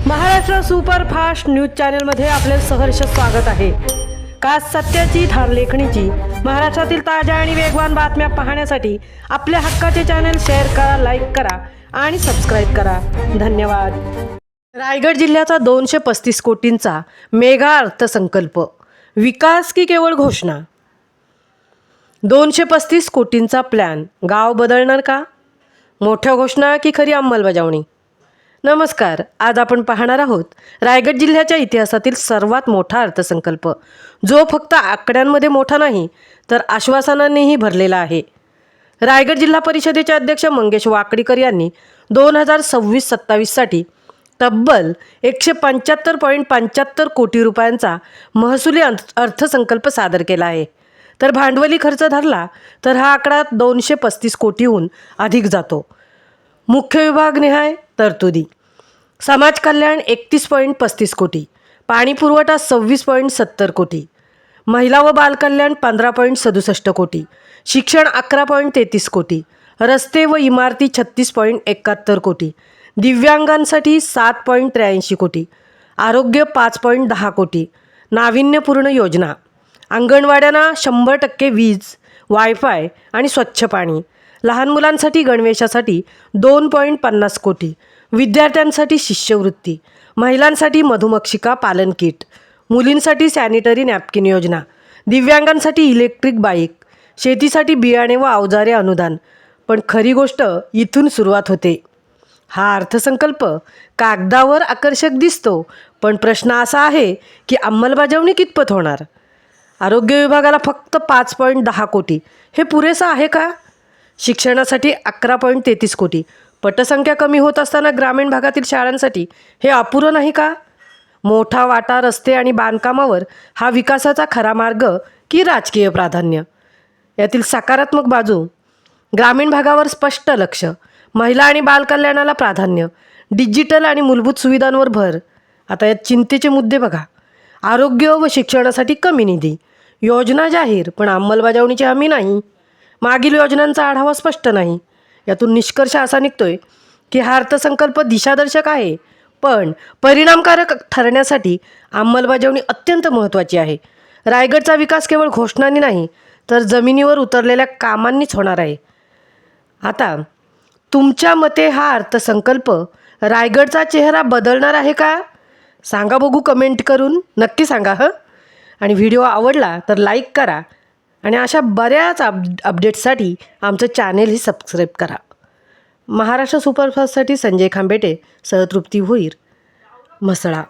Maharashtra superfast news चॅनलमध्ये आपले सहर्ष स्वागत आहे। खास सत्याची थार लेखणीची महाराष्ट्रातील ताज्या आणि वेगवान बातम्या पाहण्यासाठी आपल्या हक्काचे चॅनल शेअर करा, लाईक करा आणि सबस्क्राईब करा। धन्यवाद। रायगड जिल्ह्याचा 235 कोटींचा मेगा अर्थसंकल्प, विकास की केवळ घोषणा? 235 कोटींचा प्लॅन गाव बदलणार का? मोठ्या घोषणा की खरी अंमलबजावणी? नमस्कार, आज आपण पाहणार आहोत रायगड जिल्ह्याच्या इतिहासातील सर्वात मोठा अर्थसंकल्प, जो फक्त आकड्यांमध्ये मोठा नाही तर आश्वासनांनीही भरलेला आहे। रायगड जिल्हा परिषदेचे अध्यक्ष मंगेश वाकडीकर यांनी 2026-27 साठी तब्बल 175.75 कोटी रुपयांचा महसुली अर्थसंकल्प सादर केला आहे। तर भांडवली खर्च धरला तर हा आकडा 235 कोटीहून अधिक जातो। मुख्य विभागनिहाय तरतुदी: समाज कल्याण 31.35 कोटी, पाणी पुरवठा 26.70 कोटी, महिला व बालकल्याण 15.67 कोटी, शिक्षण 11.33 कोटी, रस्ते व इमारती 36.71 कोटी, दिव्यांगांसाठी 7.83 कोटी, आरोग्य 5.10 कोटी, नाविन्यपूर्ण योजना, अंगणवाड्यांना 100% वीज, वायफाय आणि स्वच्छ पाणी, लहान मुलांसाठी गणवेशासाठी 2.50 कोटी, विद्यार्थ्यांसाठी शिष्यवृत्ती, महिलांसाठी मधुमक्षिका पालन किट, मुलींसाठी सॅनिटरी नॅपकिन योजना, दिव्यांगांसाठी इलेक्ट्रिक बाईक, शेतीसाठी बियाणे व अवजारे अनुदान। पण खरी गोष्ट इथून सुरुवात होते। हा अर्थसंकल्प कागदावर आकर्षक दिसतो, पण प्रश्न असा आहे की अंमलबजावणी कितपत होणार? आरोग्य विभागाला फक्त 5.10 कोटी, हे पुरेसं आहे का? शिक्षणासाठी 11.33 कोटी, पटसंख्या कमी होत असताना ग्रामीण भागातील शाळांसाठी हे अपुरं नाही का? मोठा वाटा रस्ते आणि बांधकामावर हा विकासाचा खरा मार्ग की राजकीय प्राधान्य? यातील सकारात्मक बाजू: ग्रामीण भागावर स्पष्ट लक्ष, महिला आणि बालकल्याणाला प्राधान्य, डिजिटल आणि मूलभूत सुविधांवर भर। आता यात चिंतेचे मुद्दे बघा: आरोग्य व शिक्षणासाठी कमी निधी, योजना जाहीर पण अंमलबजावणीची हमी नाही, मागील योजनांचा आढावा स्पष्ट नाही। यातून निष्कर्ष असा निघतोय की हा अर्थसंकल्प दिशादर्शक आहे, पण परिणामकारक ठरण्यासाठी अंमलबजावणी अत्यंत महत्त्वाची आहे। रायगडचा विकास केवळ घोषणांनी नाही तर जमिनीवर उतरलेल्या कामांनीच होणार आहे। आता तुमच्या मते हा अर्थसंकल्प रायगडचा चेहरा बदलणार आहे का? सांगा बघू, कमेंट करून नक्की सांगा हं। आणि व्हिडिओ आवडला तर लाईक करा आणि अशा बऱ्याच अपडेट्ससाठी आमचं चॅनेलही सबस्क्राईब करा। महाराष्ट्र सुपरफास्टसाठी संजय खांबेटे, सहतृप्ती भोईर, म्हसळा।